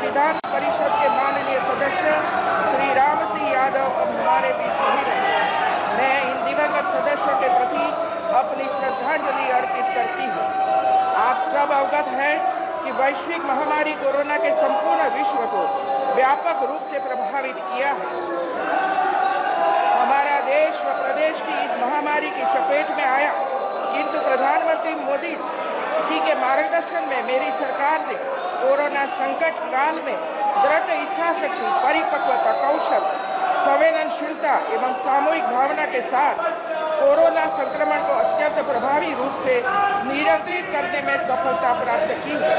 विधान परिषद के माननीय सदस्य श्री राम सिंह यादव अब हमारे बीच नहीं रहे। मैं इन दिवंगत सदस्यों के प्रति अपनी श्रद्धांजलि अर्पित करती हूँ। आप सब अवगत हैं कि वैश्विक महामारी कोरोना के संपूर्ण विश्व को व्यापक रूप से प्रभावित किया है। हमारा देश व प्रदेश की इस महामारी की चपेट में आया, किंतु प्रधानमंत्री मोदी जी के मार्गदर्शन में मेरी सरकार ने कोरोना संकट काल में दृढ़ इच्छा शक्ति, परिपक्वता, कौशल, संवेदनशीलता एवं सामूहिक भावना के साथ कोरोना संक्रमण को अत्यंत प्रभावी रूप से नियंत्रित करने में सफलता प्राप्त की है,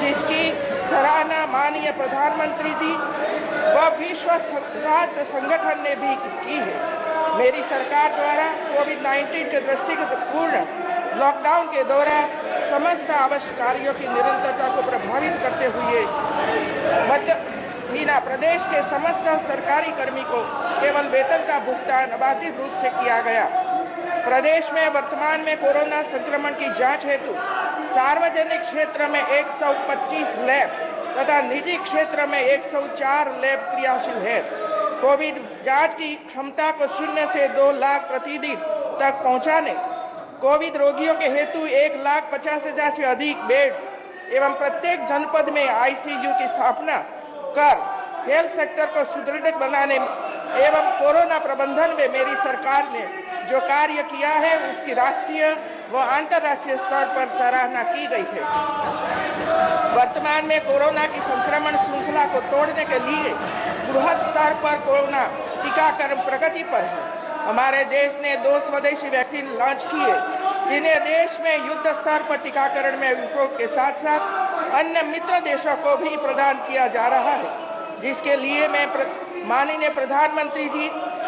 जिसकी सराहना माननीय प्रधानमंत्री जी व विश्व स्वास्थ्य संगठन ने भी की है। मेरी सरकार द्वारा कोविड-19 के दृष्टिगत पूर्ण लॉकडाउन के दौरान समस्त आवश्यक कार्यों की निरंतरता को प्रभावित करते हुए मध्य प्रदेश के समस्त सरकारी कर्मी को केवल वेतन का भुगतान अबाधित रूप से किया गया। प्रदेश में वर्तमान में कोरोना संक्रमण की जांच हेतु सार्वजनिक क्षेत्र में 125 लैब तथा निजी क्षेत्र में 104 लैब क्रियाशील है। कोविड जांच की क्षमता को 0 से 2 लाख प्रतिदिन तक पहुंचाने, कोविड रोगियों के हेतु 1,50,000 से अधिक बेड्स एवं प्रत्येक जनपद में आईसीयू की स्थापना कर हेल्थ सेक्टर को सुदृढ़ बनाने एवं कोरोना प्रबंधन में मेरी सरकार ने जो कार्य किया है उसकी राष्ट्रीय व अंतर्राष्ट्रीय स्तर पर सराहना की गई है। वर्तमान में कोरोना की संक्रमण श्रृंखला को तोड़ने के लिए बृहद स्तर पर कोरोना टीकाकरण प्रगति पर है। हमारे देश ने 2 स्वदेशी वैक्सीन लॉन्च किए, जिन्हें देश में युद्ध स्तर पर टीकाकरण में उपयोग के साथ साथ अन्य मित्र देशों को भी प्रदान किया जा रहा है, जिसके लिए मैं माननीय प्रधानमंत्री जी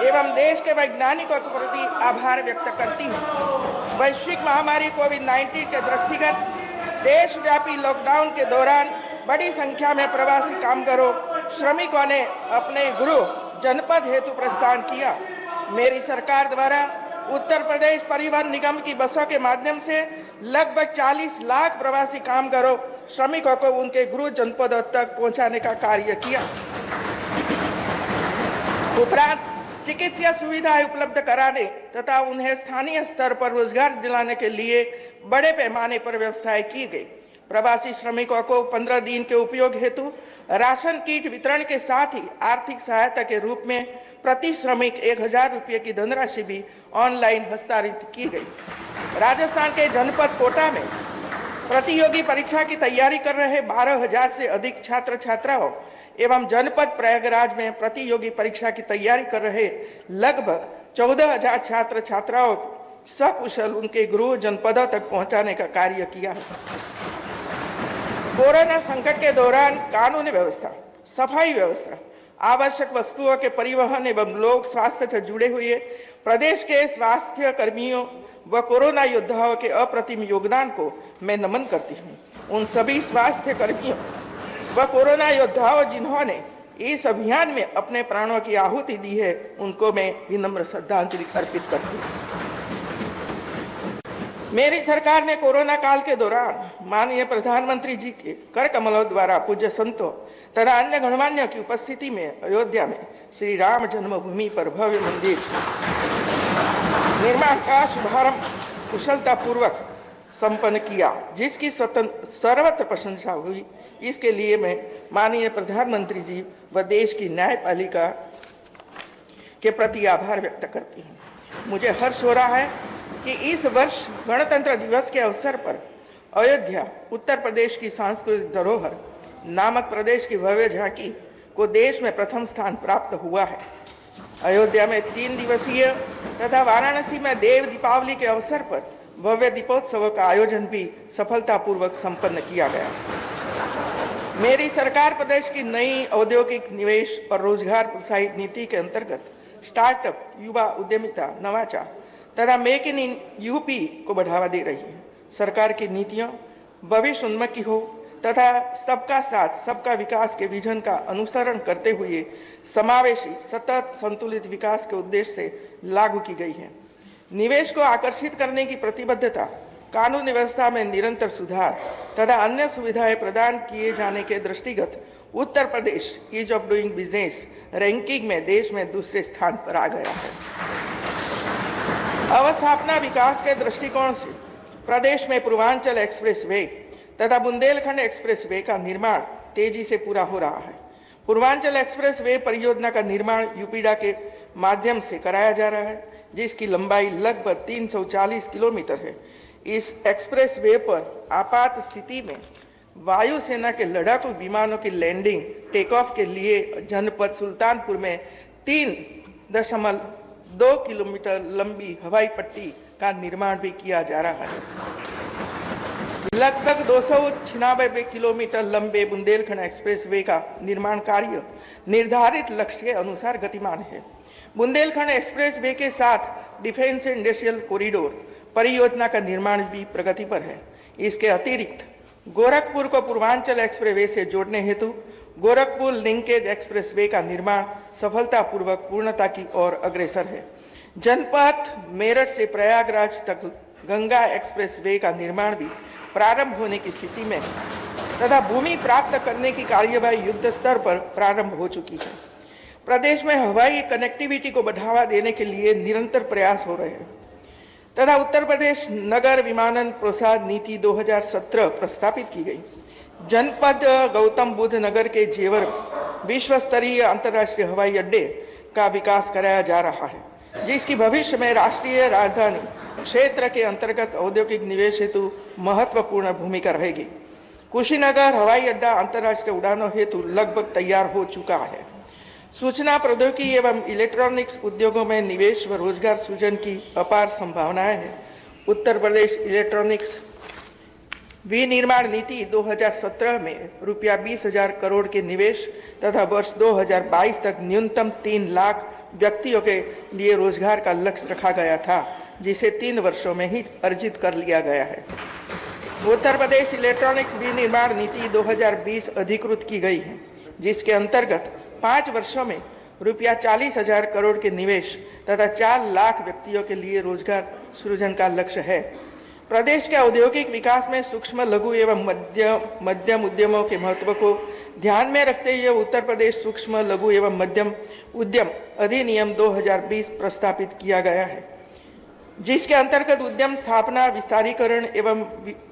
एवं देश के वैज्ञानिकों के प्रति आभार व्यक्त करती हूँ। वैश्विक महामारी कोविड-19 के दृष्टिगत देशव्यापी लॉकडाउन के दौरान बड़ी संख्या में प्रवासी कामगारों, श्रमिकों ने अपने गृह जनपद हेतु प्रस्थान किया। मेरी सरकार द्वारा उत्तर प्रदेश परिवहन निगम की बसों के माध्यम से लगभग 40 लाख प्रवासी कामगारों, श्रमिकों को उनके गृह जनपदों तक पहुंचाने का कार्य किया। उपरांत चिकित्सा सुविधाएं उपलब्ध कराने तथा उन्हें स्थानीय स्तर पर रोजगार दिलाने के लिए बड़े पैमाने पर व्यवस्थाएं की गई। प्रवासी श्रमिकों को 15 दिन के उपयोग हेतु राशन किट वितरण के साथ ही आर्थिक सहायता के रूप में प्रति श्रमिक 1,000 रुपये की धनराशि भी ऑनलाइन हस्तांतरित की गई। राजस्थान के जनपद कोटा में प्रतियोगी परीक्षा की तैयारी कर रहे 12,000 से अधिक छात्र छात्राओं एवं जनपद प्रयागराज में प्रतियोगी परीक्षा की तैयारी कर रहे लगभग 14,000 छात्र छात्राओं सकुशल उनके गृह जनपदों तक पहुंचाने का कार्य किया है। कोरोना संकट के दौरान कानून व्यवस्था, सफाई व्यवस्था, आवश्यक वस्तुओं के परिवहन एवं लोक स्वास्थ्य से जुड़े हुए प्रदेश के स्वास्थ्य कर्मियों व कोरोना योद्धाओं के अप्रतिम योगदान को मैं नमन करती हूँ। उन सभी स्वास्थ्य कर्मियों व कोरोना योद्धाओं जिन्होंने इस अभियान में अपने प्राणों की आहुति दी है, उनको मैं विनम्र श्रद्धांजलि अर्पित करती हूँ। मेरी सरकार ने कोरोना काल के दौरान माननीय प्रधानमंत्री जी के कर कमलों द्वारा पूज्य संतों तथा अन्य गणमान्यों की उपस्थिति में अयोध्या में श्री राम जन्मभूमि पर भव्य मंदिर निर्माण का शुभारंभ कुशलता पूर्वक संपन्न किया, जिसकी सर्वत्र प्रशंसा हुई। इसके लिए मैं माननीय प्रधानमंत्री जी व देश की न्यायपालिका के प्रति आभार व्यक्त करती हूँ। मुझे हर्ष हो रहा है कि इस वर्ष गणतंत्र दिवस के अवसर पर अयोध्या उत्तर प्रदेश की सांस्कृतिक धरोहर नामक प्रदेश की भव्य झांकी को देश में प्रथम स्थान प्राप्त हुआ है। अयोध्या में 3 दिवसीय तथा वाराणसी में देव दीपावली के अवसर पर भव्य दीपोत्सव का आयोजन भी सफलतापूर्वक संपन्न किया गया। मेरी सरकार प्रदेश की नई औद्योगिक निवेश और रोजगार प्रोत्साहित नीति के अंतर्गत स्टार्टअप, युवा उद्यमिता, नवाचार तथा मेक इन यूपी को बढ़ावा दे रही है। सरकार की नीतियां भविष्य उन्मुखी हो तथा सबका साथ सबका विकास के विजन का अनुसरण करते हुए समावेशी सतत संतुलित विकास के उद्देश्य से लागू की गई है। निवेश को आकर्षित करने की प्रतिबद्धता कानून व्यवस्था में निरंतर सुधार तथा अन्य सुविधाएं प्रदान किए जाने के दृष्टिगत Uttar Pradesh ease of doing business ranking में देश में दूसरे स्थान पर आ गया है। अवस्थापना विकास के दृष्टिकोण से प्रदेश में पूर्वांचल एक्सप्रेस वे तथा बुंदेलखंड एक्सप्रेस वे का निर्माण तेजी से पूरा हो रहा है। पूर्वांचल एक्सप्रेस वे परियोजना का निर्माण यूपीडा के माध्यम से कराया जा रहा है, जिसकी लंबाई लगभग 340 किलोमीटर है। इस एक्सप्रेस वे पर आपात स्थिति में वायुसेना के लड़ाकू विमानों की लैंडिंग टेक ऑफ के लिए जनपद सुल्तानपुर में 3.2 किलोमीटर लंबी हवाई पट्टी का निर्माण भी किया जा रहा है। लगभग 296 किलोमीटर लंबे बुंदेलखंड एक्सप्रेस वे का निर्माण कार्य निर्धारित लक्ष्य के अनुसार गतिमान है। बुंदेलखंड एक्सप्रेस वे के साथ डिफेंस इंडस्ट्रियल कॉरिडोर परियोजना का निर्माण भी प्रगति पर है। इसके अतिरिक्त गोरखपुर को पूर्वांचल एक्सप्रेस वे से जोड़ने हेतु गोरखपुर लिंकेज एक्सप्रेस वे का निर्माण सफलतापूर्वक पूर्णता की ओर अग्रसर है। जनपद मेरठ से प्रयागराज तक गंगा एक्सप्रेस वे का निर्माण भी प्रारंभ होने की स्थिति में तथा भूमि प्राप्त करने की कार्यवाही युद्ध स्तर पर प्रारंभ हो चुकी है। प्रदेश में हवाई कनेक्टिविटी को बढ़ावा देने के लिए निरंतर प्रयास हो रहे हैं तथा उत्तर प्रदेश नगर विमानन प्रोत्साहन नीति 2017 प्रस्तावित की गई। जनपद गौतम बुद्ध नगर के जेवर विश्व स्तरीय अंतर्राष्ट्रीय हवाई अड्डे का विकास कराया जा रहा है, जिसकी भविष्य में राष्ट्रीय राजधानी क्षेत्र के अंतर्गत औद्योगिक निवेश हेतु महत्वपूर्ण भूमिका रहेगी। कुशीनगर हवाई अड्डा अंतर्राष्ट्रीय उड़ानों हेतु लगभग तैयार हो चुका है। सूचना प्रौद्योगिकी एवं इलेक्ट्रॉनिक्स उद्योगों में निवेश व रोजगार सृजन की अपार संभावनाएं हैं। उत्तर प्रदेश इलेक्ट्रॉनिक्स विनिर्माण नीति 2017 में रुपया 20,000 करोड़ के निवेश तथा वर्ष 2022 तक न्यूनतम 3 लाख व्यक्तियों के लिए रोजगार का लक्ष्य रखा गया था, जिसे 3 वर्षों में ही अर्जित कर लिया गया है। उत्तर प्रदेश इलेक्ट्रॉनिक्स विनिर्माण नीति 2020 अधिकृत की गई है, जिसके अंतर्गत 5 वर्षों में रुपया 40,000 करोड़ के निवेश तथा 4 लाख व्यक्तियों के लिए रोजगार सृजन का लक्ष्य है। प्रदेश के औद्योगिक विकास में सूक्ष्म लघु एवं मध्यम उद्यमों के महत्व को ध्यान में रखते हुए उत्तर प्रदेश सूक्ष्म लघु एवं मध्यम उद्यम अधिनियम 2020 प्रस्तावित किया गया है, जिसके अंतर्गत उद्यम स्थापना, विस्तारीकरण एवं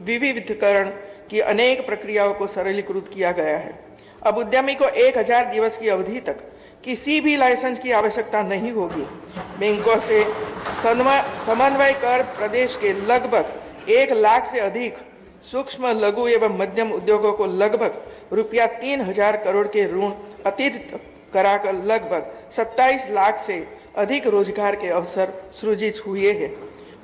विविधीकरण की अनेक प्रक्रियाओं को सरलीकृत किया गया है। अब उद्यमी को 1000 दिवस की अवधि तक किसी भी लाइसेंस की आवश्यकता नहीं होगी। बैंकों से समन्वय कर प्रदेश के लगभग 1 लाख से अधिक सूक्ष्म लघु एवं मध्यम उद्योगों को लगभग रुपया 3,000 करोड़ के ऋण अतिरिक्त कराकर लगभग 27 लाख से अधिक रोजगार के अवसर सृजित हुए हैं।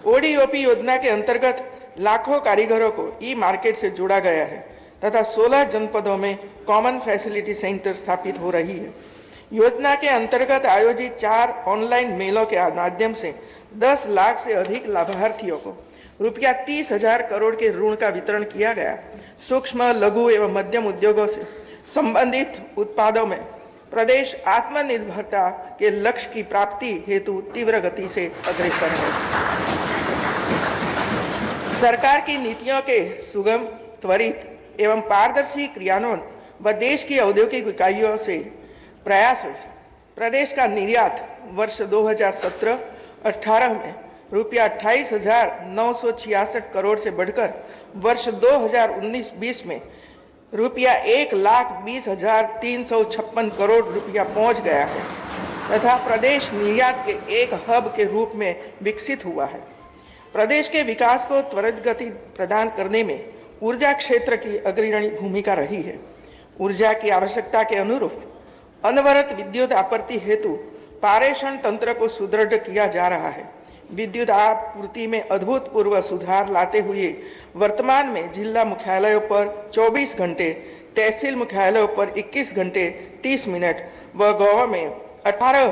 ओडीओपी योजना के अंतर्गत लाखों कारीगरों को ई मार्केट से जोड़ा गया है तथा 16 जनपदों में कॉमन फैसिलिटी सेंटर स्थापित हो रही है। योजना के अंतर्गत आयोजित 4 ऑनलाइन मेलों के माध्यम से 10 लाख से अधिक लाभार्थियों को रुपया 30,000 करोड़ के ऋण का वितरण किया गया। सूक्ष्म लघु एवं मध्यम उद्योगों से संबंधित उत्पादों में प्रदेश आत्मनिर्भरता के लक्ष्य की प्राप्ति हेतु तीव्र गति से अग्रसर है। सरकार की नीतियों के सुगम, त्वरित एवं पारदर्शी क्रियान्वयन व देश की औद्योगिक इकाइयों से प्रयासों से प्रदेश का निर्यात वर्ष 2017-18 में रुपया 28,966 करोड़ से बढ़कर वर्ष 2019-20 में रुपया 1,20,356 करोड़ रुपया पहुंच गया है तथा प्रदेश निर्यात के एक हब के रूप में विकसित हुआ है। प्रदेश के विकास को त्वरित गति प्रदान करने में ऊर्जा क्षेत्र की अग्रणी भूमिका रही है। ऊर्जा की आवश्यकता के अनुरूप अनवरत विद्युत आपूर्ति हेतु पारेषण तंत्र को सुदृढ़ किया जा रहा है। विद्युत आपूर्ति में अभूतपूर्व सुधार लाते हुए वर्तमान में जिला मुख्यालयों पर 24 घंटे, तहसील मुख्यालयों पर 21 घंटे 30 मिनट व गाँव में 18